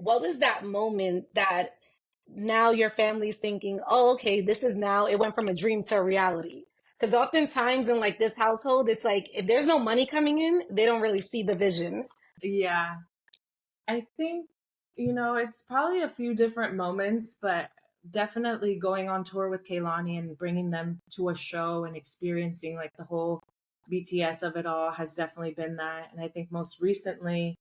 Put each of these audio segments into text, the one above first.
what was that moment that now your family's thinking, oh, okay, this is now, it went from a dream to a reality? Because oftentimes in like this household, it's like if there's no money coming in, they don't really see the vision. Yeah, I think, it's probably a few different moments, but definitely going on tour with Kehlani and bringing them to a show and experiencing like the whole BTS of it all has definitely been that. And I think most recently,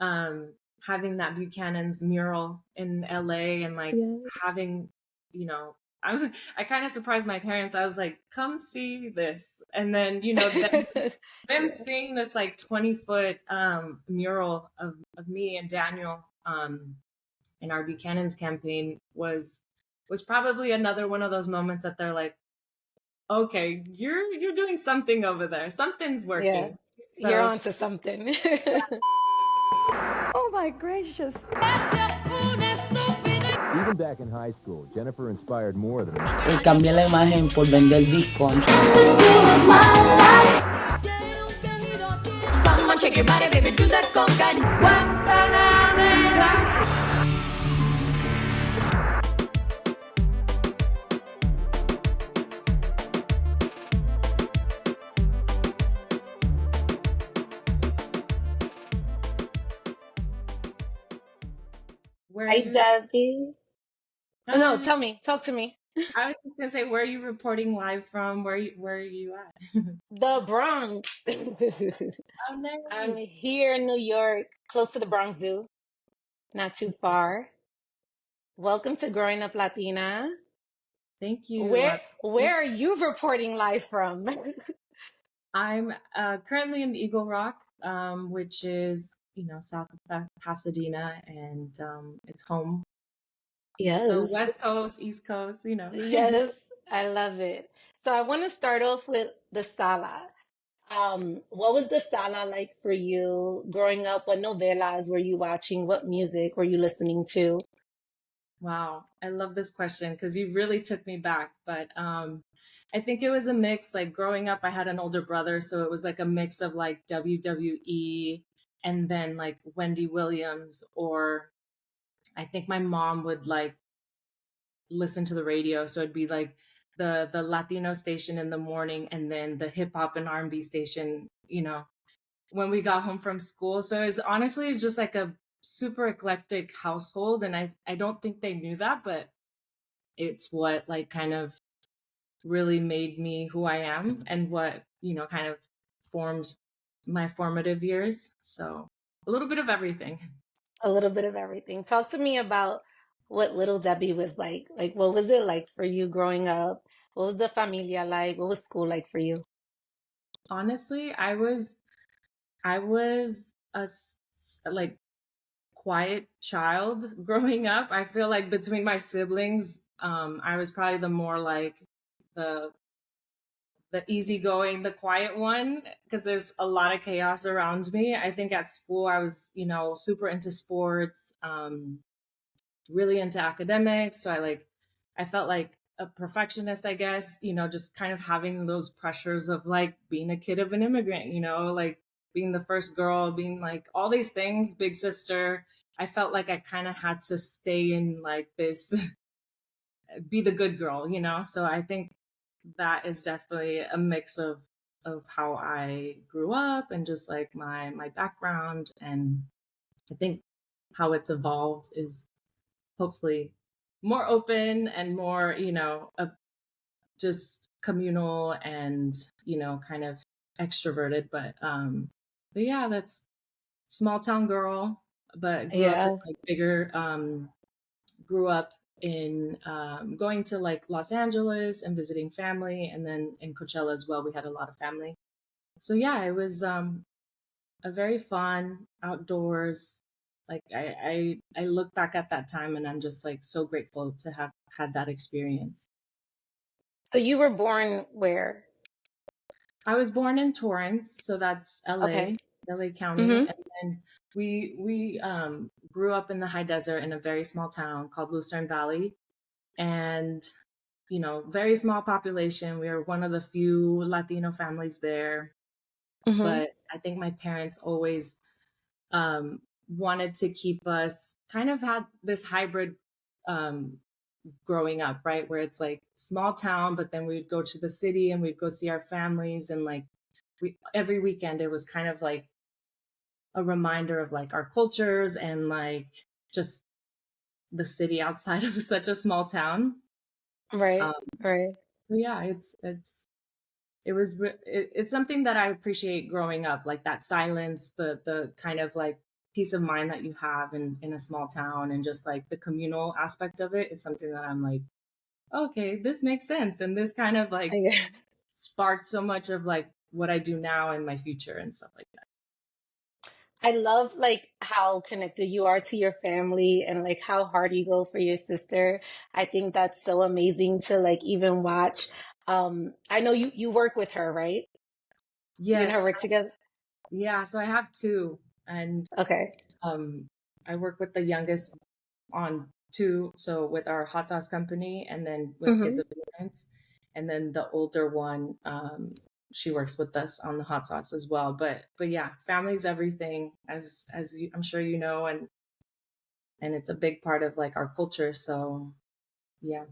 um, having that Buchanan's mural in LA and like Yes. having, you know, I kind of surprised my parents. I was like, come see this. And then, them Yeah. seeing this like 20-foot mural of me and Daniel in our Buchanan's campaign was probably another one of those moments that they're like, okay, you're doing something over there. Something's Yeah. working. You're So onto something. Oh my gracious. Even back in high school, Jennifer inspired more than Cambia la imagen por vender bitcoins. Come on, shake your body, baby, do that conga. where are Hi, you? Debbie. Oh, no, Hi. tell me, talk to me. I was just gonna say, where are you reporting live from? Where are you at? The Bronx. Oh, I'm nice. here in New York, close to the Bronx Zoo, not too far. Welcome to Growing Up Latina. Thank you. Where are you reporting live from? I'm currently in Eagle Rock, which is south of Pasadena, and it's home. So Yes. West Coast, East Coast. Yes, I love it. So I want to start off with the sala. What was the sala like for you growing up? What novelas were you watching? What music were you listening to? Wow, I love this question because you really took me back. But I think it was a mix. Like growing up, I had an older brother, so it was like a mix of like WWE and then like Wendy Williams, or I think my mom would like listen to the radio, so it'd be like the Latino station in the morning, and then the hip hop and R&B station, when we got home from school. So it's honestly just like a super eclectic household, and I don't think they knew that, but it's what like kind of really made me who I am and what, kind of formed my formative years. So a little bit of everything. A little bit of everything. Talk to me about what Little Debbie was like. Like, what was it like for you growing up? What was the familia like? What was school like for you? Honestly, I was like quiet child growing up. I feel like between my siblings, I was probably the more like the the easygoing, the quiet one, because there's a lot of chaos around me. I think at school I was, super into sports, really into academics. So I felt like a perfectionist, I guess, just kind of having those pressures of like being a kid of an immigrant, like being the first girl, being like all these things, big sister. I felt like I kind of had to stay in like this, be the good girl, So I think that is definitely a mix of how I grew up and just like my background, and I think how it's evolved is hopefully more open and more, just communal and, kind of extroverted. But yeah, that's small town girl, but grew up in Yeah. like bigger, grew up in going to like Los Angeles and visiting family, and then in Coachella as well. We had a lot of family. So yeah, it was a very fun outdoors. Like I look back at that time and I'm just like so grateful to have had that experience. So you were born where? I was born in Torrance, so that's Okay. LA County, Mm-hmm. and then we grew up in the high desert in a very small town called Lucerne Valley, and very small population. We were one of the few Latino families there, Mm-hmm. but I think my parents always wanted to keep us kind of had this hybrid um, growing up, right? Where it's like small town, but then we'd go to the city and we'd go see our families. And like every weekend, it was kind of like a reminder of like our cultures and like just the city outside of such a small town. Right, Um, right. yeah, it's something that I appreciate growing up, like that silence, the kind of like peace of mind that you have in a small town, and just like the communal aspect of it is something that I'm like, okay, this makes sense, and this kind of like I, sparked so much of like what I do now in my future and stuff like that. I love like how connected you are to your family and like how hard you go for your sister. I think that's so amazing to like even watch. I know you work with her, right? You and her Yes, work together? yeah. So I have two, and Okay. um, I work with the youngest on two, so with our hot sauce company and then with Kids Hmm. of Immigrants. And then the older one, she works with us on the hot sauce as well. But yeah, family's everything, as I'm sure you know, and it's a big part of like our culture. So yeah,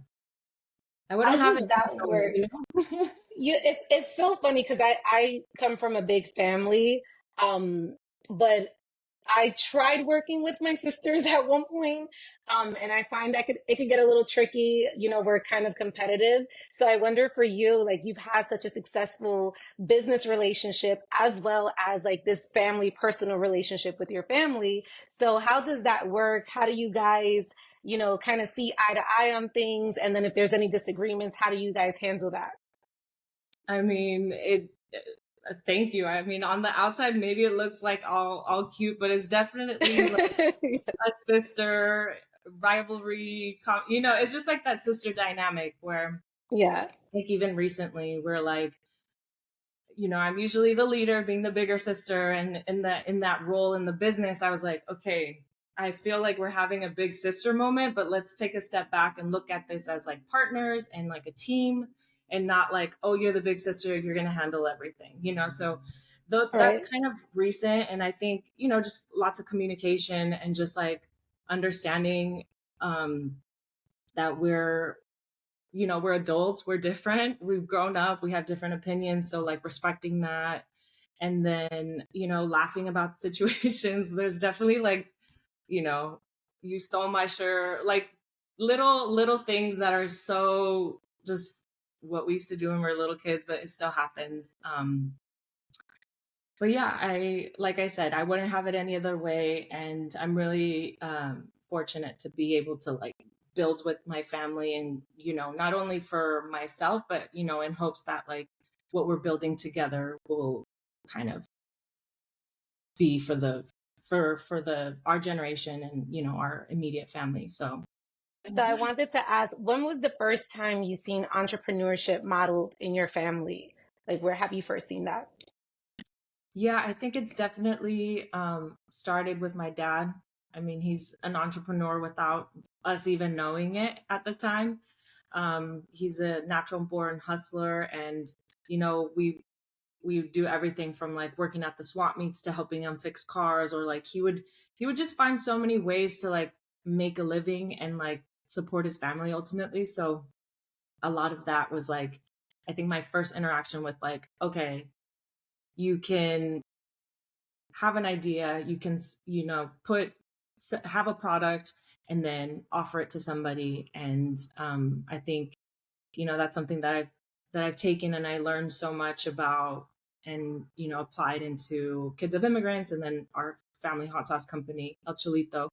I How wouldn't have it does that any other way, work? you know. It's so funny because I come from a big family, um, but I tried working with my sisters at one point, and I find that it could get a little tricky. You know, we're kind of competitive. So I wonder for you, like you've had such a successful business relationship as well as like this family personal relationship with your family. So how does that work? How do you guys, kind of see eye to eye on things? And then if there's any disagreements, how do you guys handle that? I mean, it. Thank you. I mean, on the outside, maybe it looks like all cute, but it's definitely like a sister rivalry. It's just like that sister dynamic where, Yeah, like, even recently, we're like, I'm usually the leader, being the bigger sister, and in that role in the business, I was like, okay, I feel like we're having a big sister moment, but let's take a step back and look at this as like partners and like a team, and not like, oh, you're the big sister, you're gonna handle everything, So that's right. kind of recent, and I think just lots of communication and just like understanding um, that we're adults, we're different, we've grown up, we have different opinions, so like respecting that, and then laughing about situations. There's definitely like, you know you stole my shirt, like little things that are so just what we used to do when we were little kids, but it still happens. But yeah, like I said, I wouldn't have it any other way, and I'm really fortunate to be able to like build with my family, and not only for myself, but in hopes that like what we're building together will kind of be for the our generation, and our immediate family. So So I wanted to ask, when was the first time you seen entrepreneurship modeled in your family? Like, where have you first seen that? yeah, I think it's definitely started with my dad. I mean, he's an entrepreneur without us even knowing it at the time. He's a natural born hustler, and we do everything from like working at the swap meets to helping him fix cars, or like he would just find so many ways to like make a living and like support his family ultimately. So a lot of that was like, I think my first interaction with like, okay, you can have an idea, you can have a product and then offer it to somebody. And I think that's something that I've taken, and I learned so much about, and applied into Kids of Immigrants, and then our family hot sauce company El Cholito.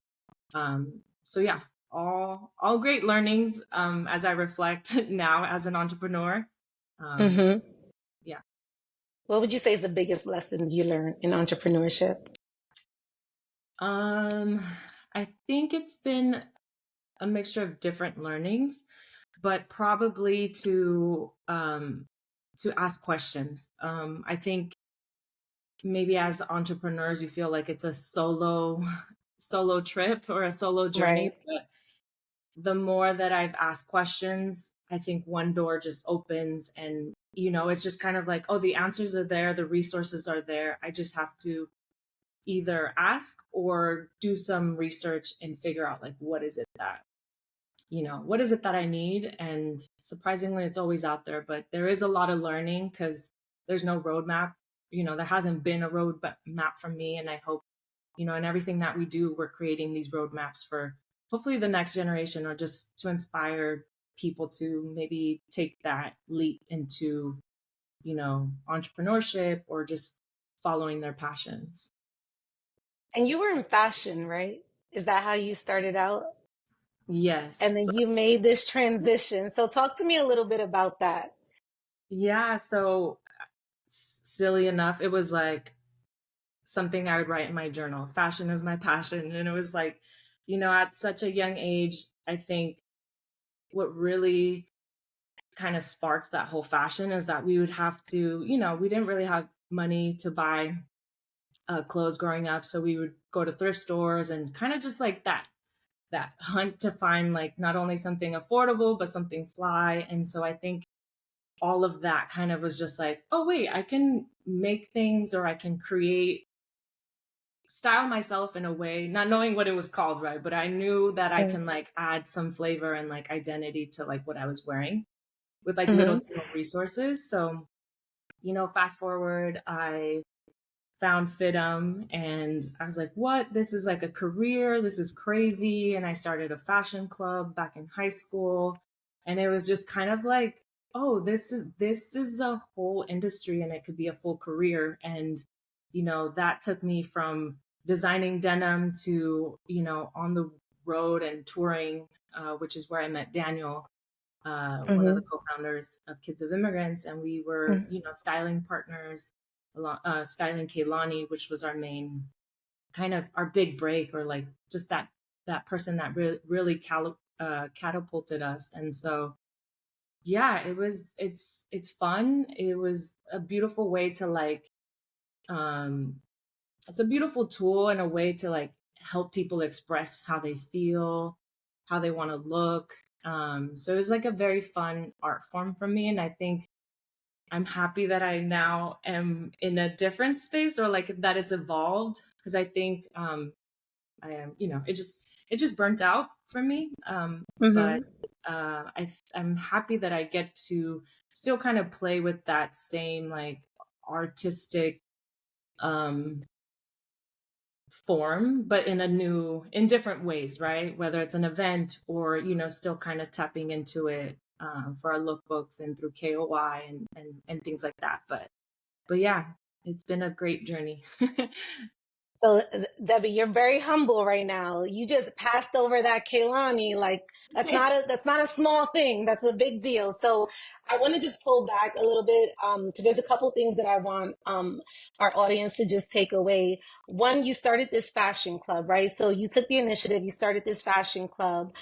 So yeah, all great learnings as I reflect now as an entrepreneur. um, Hmm. yeah. What would you say is the biggest lesson you learned in entrepreneurship? um, I think it's been a mixture of different learnings, but probably to ask questions. I think maybe as entrepreneurs you feel like it's a solo trip or a solo journey, Right. but the more that I've asked questions, I think one door just opens, and it's just kind of like, oh, the answers are there, the resources are there, I just have to either ask or do some research and figure out like what is it that, what is it that I need? And surprisingly, it's always out there, but there is a lot of learning because there's no roadmap. There hasn't been a roadmap for me. And I hope, in everything that we do, we're creating these roadmaps for hopefully the next generation, or just to inspire people to maybe take that leap into, entrepreneurship or just following their passions. And you were in fashion, right? Is that how you started out? And Yes. then you made this transition. So talk to me a little bit about that. Yeah. So silly enough, it was like something I would write in my journal. Fashion is my passion. And it was like, at such a young age, I think what really kind of sparked that whole fashion is that we would have to, we didn't really have money to buy clothes growing up. So we would go to thrift stores and kind of just like that hunt to find like not only something affordable, but something fly. And so I think all of that kind of was just like, oh, wait, I can make things, or I can style myself in a way, not knowing what it was called, right? But I knew that I can like add some flavor and like identity to like what I was wearing with like little Mm-hmm. to no resources. So, fast forward, I found FITM and I was like, what? This is like a career. This is crazy. And I started a fashion club back in high school. And it was just kind of like, oh, this is a whole industry and it could be a full career. And, that took me from designing denim to, on the road and touring, which is where I met Daniel, one of the Mm-hmm. co-founders of Kids of Immigrants. And we were, styling partners, styling Kehlani, which was our main kind of our big break, or like just that person that really catapulted us. And so, yeah, it's fun. It was a beautiful way to like, um, it's a beautiful tool and a way to like help people express how they feel, how they want to look. So it was like a very fun art form for me. And I think I'm happy that I now am in a different space, or like that it's evolved, because I think I am, it just burnt out for me. But Mm-hmm. I'm happy that I get to still kind of play with that same like artistic um form, but in different ways, right? Whether it's an event or, still kind of tapping into it for our lookbooks and through KOI and things like that. But yeah, it's been a great journey. So, Debbie, you're very humble right now. You just passed over that Kehlani. Like that's not a small thing. That's a big deal. So I want to just pull back a little bit because there's a couple things that I want our audience to just take away. One, you started this fashion club, right? So you took the initiative. You started this fashion club.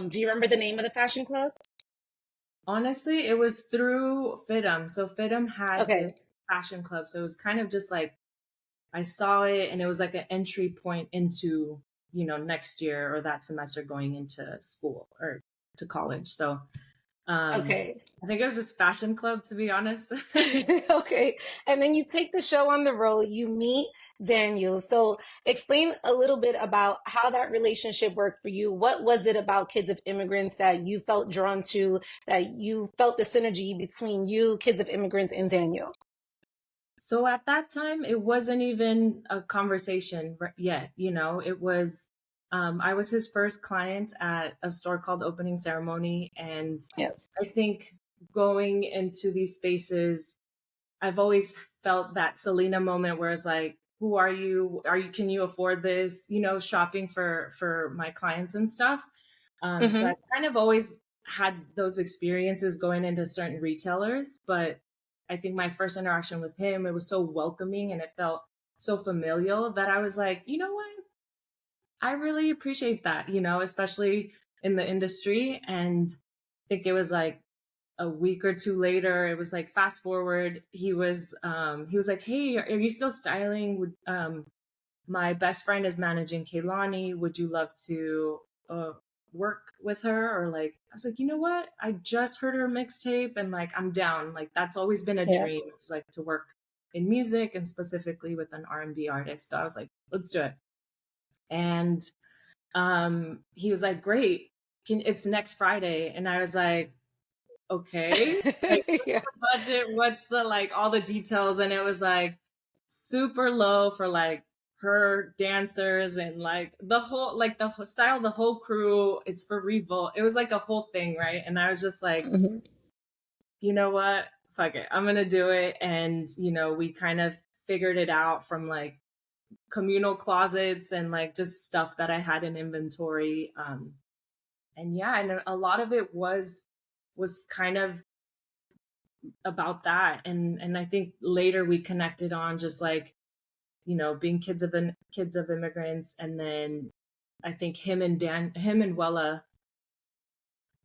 Do you remember the name of the fashion club? Honestly, it was through FITM. So FITM had Okay. this fashion club. So it was kind of just like I saw it, and it was like an entry point into, next year or that semester going into school or to college. So Okay. I think it was just fashion club, to be honest. Okay. And then you take the show on the road, you meet Daniel. So explain a little bit about how that relationship worked for you. What was it about Kids of Immigrants that you felt drawn to, that you felt the synergy between you, Kids of Immigrants, and Daniel? So at that time, it wasn't even a conversation yet. It was, I was his first client at a store called Opening Ceremony. And Yes. I think going into these spaces, I've always felt that Selena moment where it's like, who are you? Can you afford this? Shopping for my clients and stuff. So Mm-hmm. I've kind of always had those experiences going into certain retailers, but I think my first interaction with him, it was so welcoming and it felt so familial that I was like, you know what? I really appreciate that, especially in the industry. And I think it was like a week or two later, it was like fast forward, he was like, hey, are you still styling? My best friend is managing Kehlani. Would you love to work with her? Or like, I was like, you know what? I just heard her mixtape and like, I'm down. Like, that's always been a Yeah. dream. It's like to work in music and specifically with an R&B artist. So I was like, let's do it. And he was like, great, it's next Friday. And I was like, okay, like what's Yeah. the budget? What's the like all the details? And it was like super low for like her dancers and like the whole like the style, the whole crew. It's for Revolt. It was like a whole thing, right? And I was just like, Mhm. you know what? Fuck it, I'm gonna do it. And we kind of figured it out from like communal closets and like just stuff that I had in inventory. And yeah, and a lot of it was kind of about that. And I think later we connected on just like being kids of immigrants. And then I think him and Wella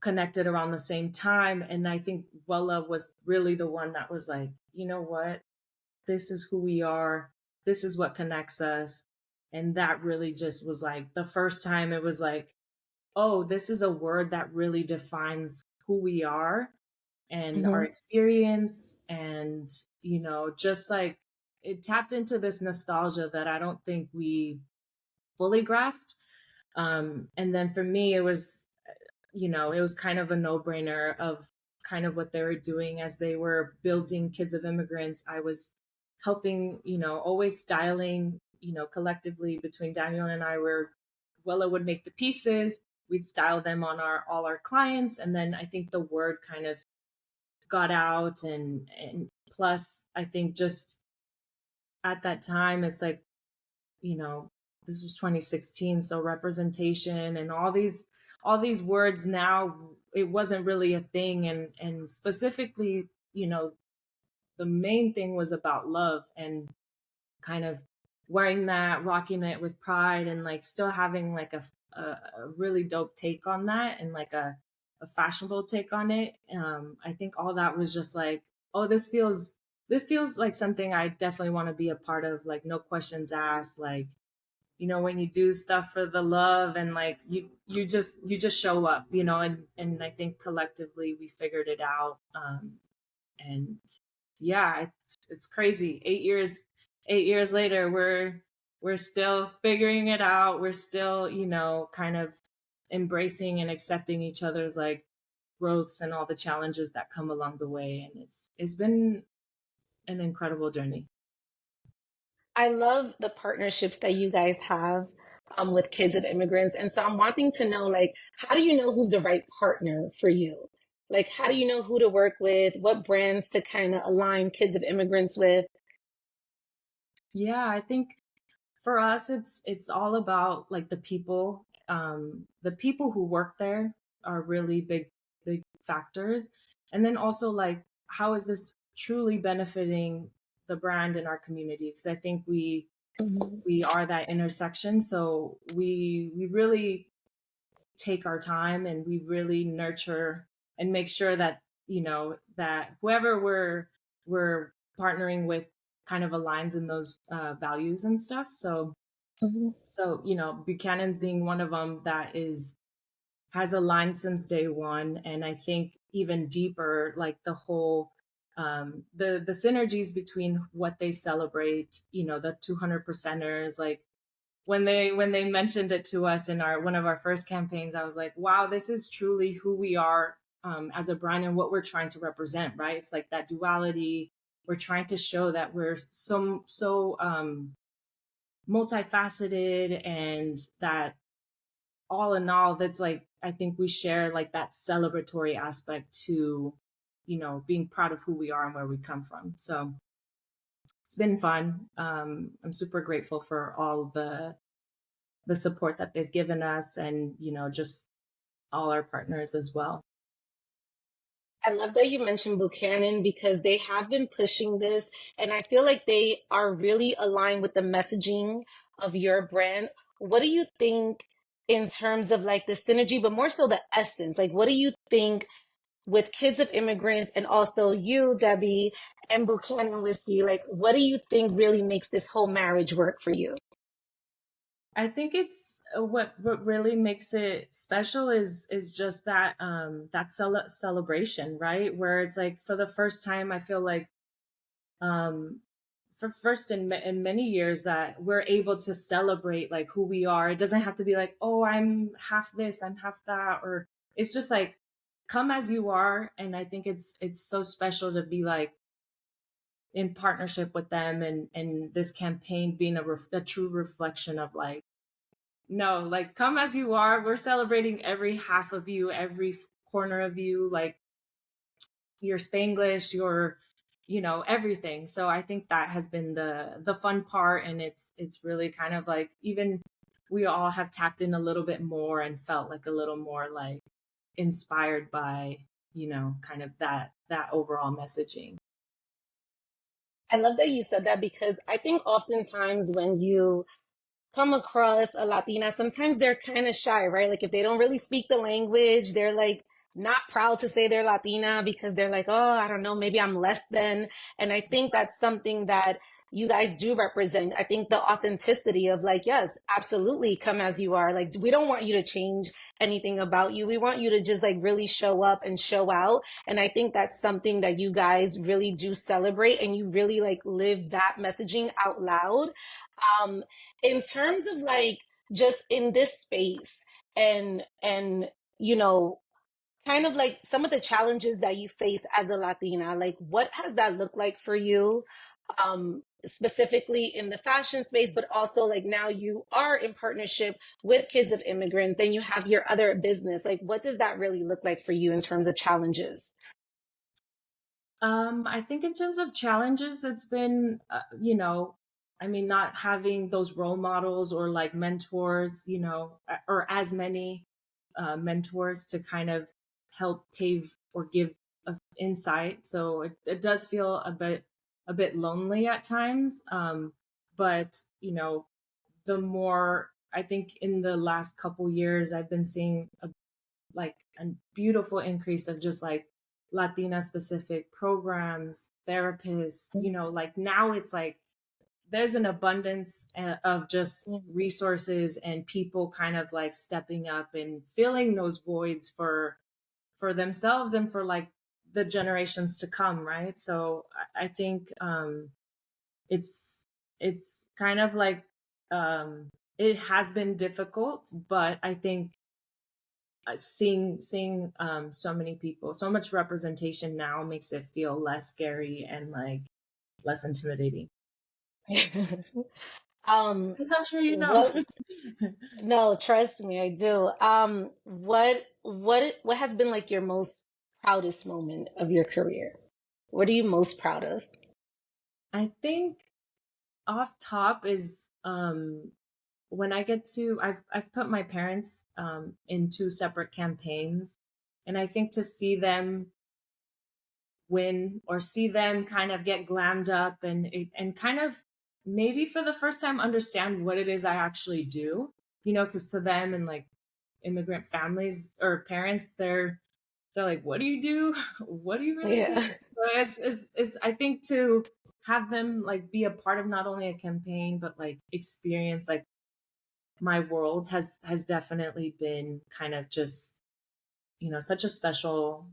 connected around the same time. And I think Wella was really the one that was like, you know what, this is who we are, this is what connects us. And that really just was like the first time it was like, oh, this is a word that really defines who we are and our Mhm. experience. And just like it tapped into this nostalgia that I don't think we fully grasped. And then for me it was it was kind of a no-brainer of kind of what they were doing as they were building Kids of Immigrants. I was helping, always styling, collectively between Daniel and I, where Willa would make the pieces, we'd style them on all our clients. And then I think the word kind of got out. And plus I think just at that time it's like, you know this was 2016, so representation and all these words, now it wasn't really a thing. And specifically, the main thing was about love and kind of wearing that, rocking it with pride, and like still having like a really dope take on that, and like a fashionable take on it. I think all that was just like, oh, this feels like something I definitely want to be a part of, like no questions asked. Like, when you do stuff for the love, and like you just show up, and I think collectively we figured it out. And yeah, it's crazy. 8 years later, we're still figuring it out. We're still, kind of embracing and accepting each other's like growths and all the challenges that come along the way. And it's been an incredible journey. I love the partnerships that you guys have with kids of immigrants. And so I'm wanting to know, like, how do you know who's the right partner for you? Like, how do you know who to work with? What brands to kind of align kids of immigrants with? Yeah, I think for us it's all about like the people who work there are really big factors. And then also like, how is this truly benefiting the brand and our community? Because I think Mhm. we are that intersection. So we really take our time, and we really nurture and make sure that that whoever we're partnering with kind of aligns in those values and stuff. Mhm. So Buchanan's being one of them that has aligned since day one. And I think even deeper, like the whole the synergies between what they celebrate, the 200 percenters. Like when they mentioned it to us in our one of our first campaigns, I was like, wow, this is truly who we are as a brand and what we're trying to represent, right? It's like that duality. We're trying to show that we're so multifaceted, and that all in all, that's like, I think we share like that celebratory aspect to being proud of who we are and where we come from. So it's been fun. I'm super grateful for all the support that they've given us, and just all our partners as well. I love that you mentioned Buchanan because they have been pushing this, and I feel like they are really aligned with the messaging of your brand. What do you think in terms of like the synergy, but more so the essence? Like, what do you think with kids of immigrants and also you, Debbie, and Buchanan Whiskey? Like, what do you think really makes this whole marriage work for you? I think it's what really makes it special is just that that celebration, right? Where it's like for the first time, I feel like for first in many years that we're able to celebrate like who we are. It doesn't have to be like, oh, I'm half this, I'm half that, or it's just like come as you are. And I think it's so special to be like in partnership with them, and this campaign being a true reflection of like, no, like come as you are. We're celebrating every half of you, every corner of you, like your Spanglish, your, everything. So I think that has been the fun part, and it's really kind of like even we all have tapped in a little bit more and felt like a little more like inspired by, kind of that overall messaging. I love that you said that because I think oftentimes when you come across a Latina, sometimes they're kind of shy, right? Like if they don't really speak the language, they're like not proud to say they're Latina because they're like, oh, I don't know, maybe I'm less than. And I think that's something that you guys do represent. I think the authenticity of like, yes, absolutely, come as you are. Like, we don't want you to change anything about you. We want you to just like really show up and show out. And I think that's something that you guys really do celebrate, and you really like live that messaging out loud. Um, in terms of like just in this space and you know kind of like some of the challenges that you face as a Latina, like what has that looked like for you, specifically in the fashion space, but also like now you are in partnership with Kids of Immigrants, then you have your other business. Like what does that really look like for you in terms of challenges? I think in terms of challenges, it's been, I mean, not having those role models or like mentors, or as many mentors to kind of help pave or give insight. So it does feel a bit lonely at times. But the more I think in the last couple years, I've been seeing a beautiful increase of just like Latina specific programs, therapists, like now it's like there's an abundance of just resources and people kind of like stepping up and filling those voids for themselves and for like the generations to come, right? So I think it's kind of like it has been difficult, but I think seeing so many people, so much representation now makes it feel less scary and like less intimidating. um Because I'm sure you know. what No, trust me, I do. What has been like your most proudest moment of your career? What are you most proud of? I think off top is when I get to I've put my parents in two separate campaigns, and I think to see them win or see them kind of get glammed up and kind of maybe for the first time understand what it is I actually do, because to them and like immigrant families or parents, they're like, what do you do? What do you really do? Yeah. So it's I think to have them like be a part of not only a campaign but like experience like my world has definitely been kind of just such a special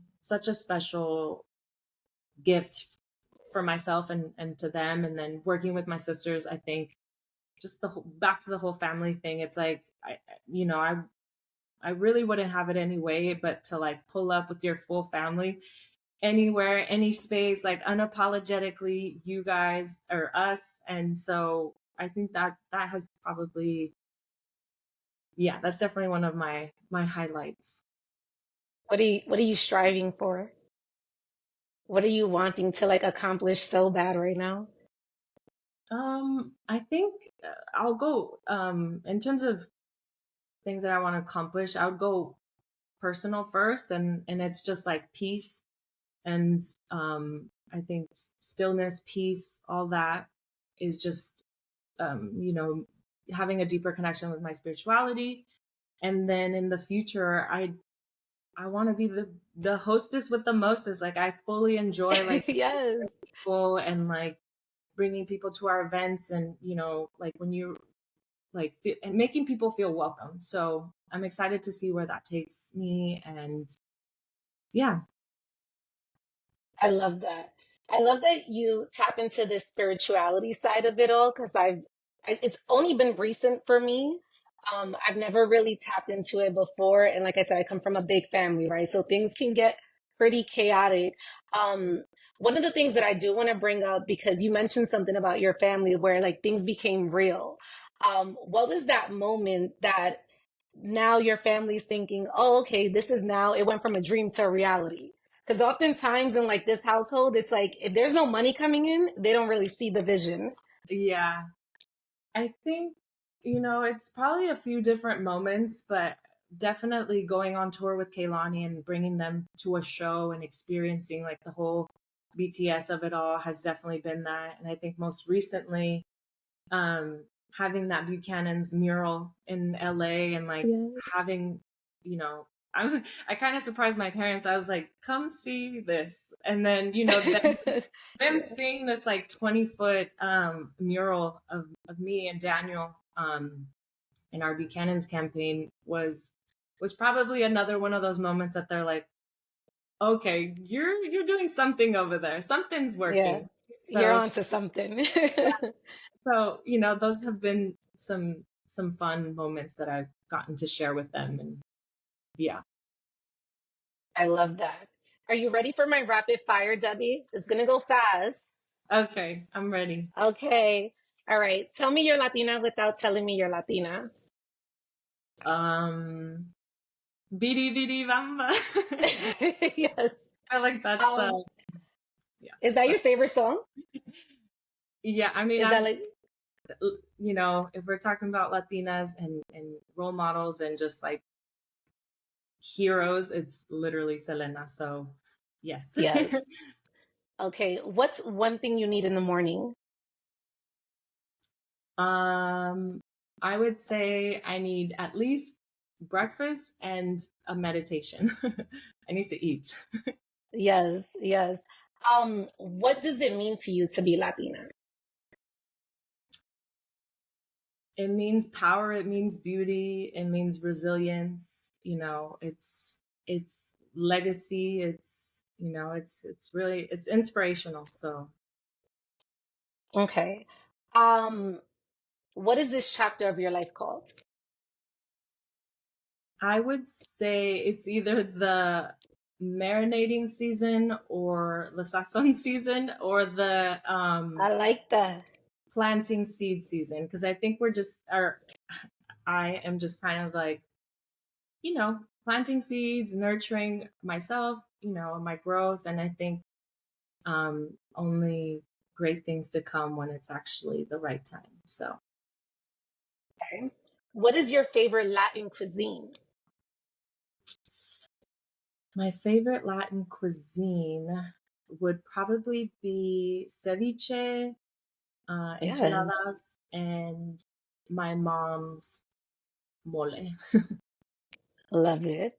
gift for myself and to them. And then working with my sisters, I think just back to the whole family thing, it's like I really wouldn't have it any way but to like pull up with your full family anywhere, any space, like unapologetically you guys or us. And so I think that has probably, yeah, that's definitely one of my highlights. What are you striving for? What are you wanting to like accomplish so bad right now? I think I'll go in terms of things that I want to accomplish. I would go personal first, and it's just like peace and I think stillness, peace, all that is just having a deeper connection with my spirituality. And then in the future, I want to be the hostess with the mostest. Like I fully enjoy like Yes. people and like bringing people to our events, and like when you like and making people feel welcome. So I'm excited to see where that takes me. And yeah. I love that. I love that you tap into the spirituality side of it all because it's only been recent for me. I've never really tapped into it before. And like I said, I come from a big family, right? So things can get pretty chaotic. Um, One of the things that I do want to bring up, because you mentioned something about your family where like things became real. What was that moment that now your family's thinking, oh, okay, this is now, it went from a dream to a reality? Because oftentimes in like this household, it's like if there's no money coming in, they don't really see the vision. Yeah. I think, it's probably a few different moments, but definitely going on tour with Kehlani and bringing them to a show and experiencing like the whole BTS of it all has definitely been that. And I think most recently, um, having that Buchanan's mural in LA and like Yes. having, you know, I kind of surprised my parents. I was like, come see this. And then, them Yeah. seeing this like 20-foot mural of me and Daniel in our Buchanan's campaign was probably another one of those moments that they're like, okay, you're doing something over there. Something's Yeah. working. You're So onto something. those have been some fun moments that I've gotten to share with them. And yeah. I love that. Are you ready for my rapid fire, Debbie? It's gonna go fast. Okay, I'm ready. Okay. All right. Tell me you're Latina without telling me you're Latina. Um Bidi Bidi Bamba. Yes. I like that's Um, yeah. is that But your favorite song? yeah, I mean Is that I'm like if we're talking about Latinas and role models and just like heroes, it's literally Selena. So yes. yes. Okay. What's one thing you need in the morning? um I would say I need at least breakfast and a meditation. I need to eat. Yes, yes. What does it mean to you to be Latina? It means power, it means beauty, it means resilience, it's legacy, it's really it's inspirational. So Okay. Um, what is this chapter of your life called? I would say it's either the marinating season or the sazon season or the I like that. planting seed season, because I think I am just kind of like, planting seeds, nurturing myself, my growth. And I think only great things to come when it's actually the right time. So Okay. What is your favorite Latin cuisine? my favorite Latin cuisine would probably be ceviche, Yes, enchiladas, and my mom's mole. love it.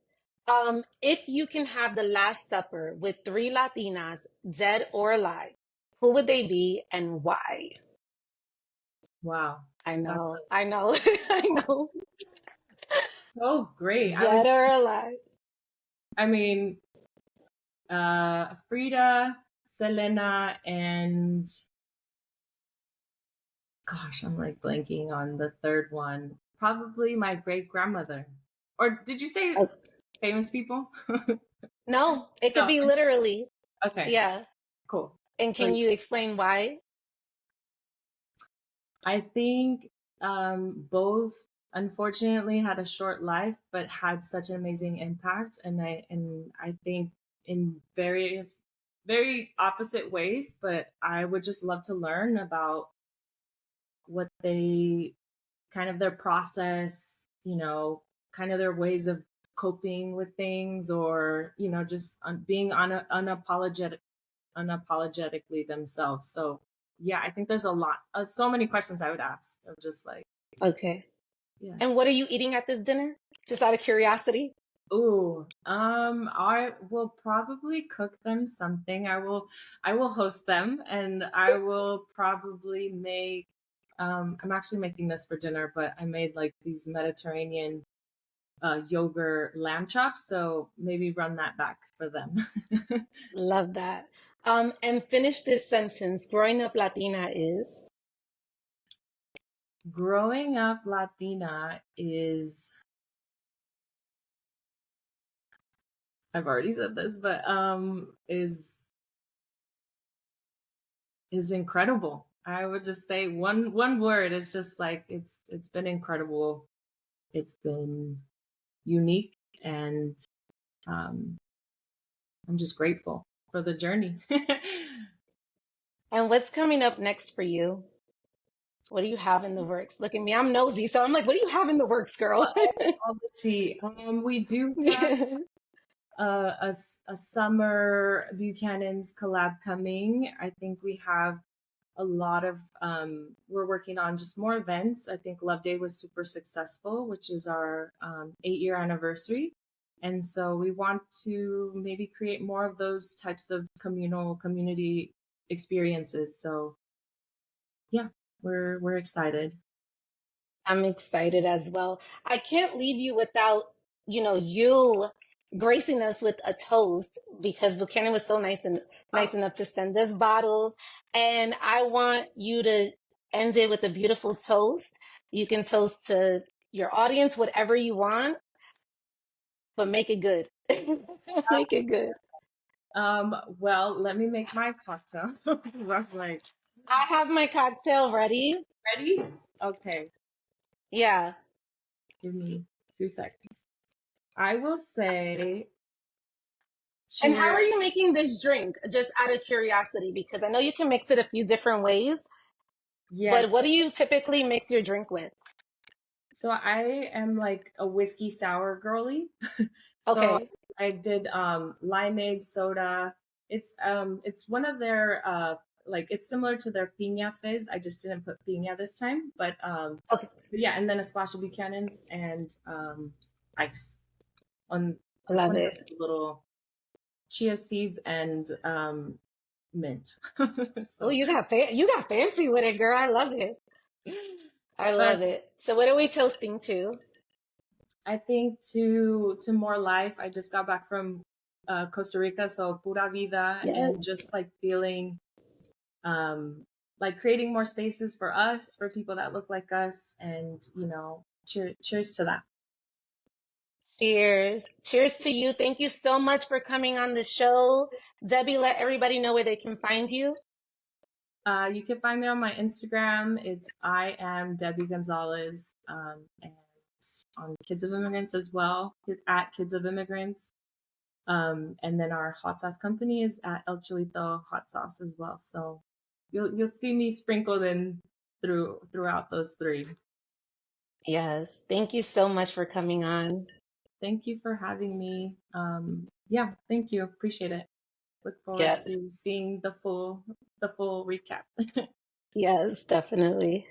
If you can have the Last Supper with three Latinas, dead or alive, who would they be and why? Wow, I that's know, I know, I know. so great. Dead or alive. I mean, Frida, Selena, and gosh, I'm like blanking on the third one. Probably my great grandmother. Or did you say Oh, famous people? no, it could No. be literally. Okay, Yeah. cool. And So can you explain why? I think both unfortunately had a short life, but had such an amazing impact. And I think in various very opposite ways, but I would just love to learn about what they kind of their process, kind of their ways of coping with things, or just being unapologetically themselves. So yeah, I think there's a lot, so many questions I would ask of just like, Okay. yeah. And what are you eating at this dinner? Just out of curiosity. Ooh, I will probably cook them something. I will host them, and I will probably make. I'm actually making this for dinner, but I made like these Mediterranean yogurt lamb chops, so maybe run that back for them. Love that. And finish this sentence. Growing up Latina is. Growing up Latina is, I've already said this, but is incredible. I would just say one word. It's just like it's been incredible. It's been unique, and um, I'm just grateful for the journey. And what's coming up next for you? What do you have in the works? Look at me, I'm nosy, so I'm like, what do you have in the works, girl? All the tea. We do have a summer Buchanan's collab coming. I think we have a lot of we're working on just more events. I think Love Day was super successful, which is our 8-year anniversary. And so we want to maybe create more of those types of community experiences. So yeah, we're excited. I'm excited as well. I can't leave you without, you gracing us with a toast because Buchanan was so nice enough to send us bottles. And I want you to end it with a beautiful toast. You can toast to your audience, whatever you want, but make it good. Make it good. Well, let me make my cocktail because I was like, I have my cocktail ready. ready? Okay, Yeah. give me 2 seconds. I will say And how cheers. are you making this drink? Just out of curiosity, because I know you can mix it a few different ways, but Yes. what do you typically mix your drink with? So I am like a whiskey sour girly. So Okay. I did limeade soda. It's one of their like it's similar to their piña fizz. I just didn't put piña this time, Okay. but yeah, and then a splash of Buchanan's and ice. On this Love one it. has a little chia seeds and mint. Oh, So you got fancy with it, girl. I love it. I but love it. So what are we toasting to? I think to more life. I just got back from Costa Rica, so pura vida, Yes. and just like feeling um, like creating more spaces for us, for people that look like us, and cheers to that. Cheers. Cheers to you. Thank you so much for coming on the show. Debbie, let everybody know where they can find you. You can find me on my Instagram. It's I am Debbie Gonzales, and on Kids of Immigrants as well, at Kids of Immigrants. And then our hot sauce company is at El Chilito Hot Sauce as well. So you'll see me sprinkled in throughout those three. Yes. Thank you so much for coming on. Thank you for having me. Yeah, thank you. Appreciate it. Look forward Yes. to seeing the full recap. Yes, definitely.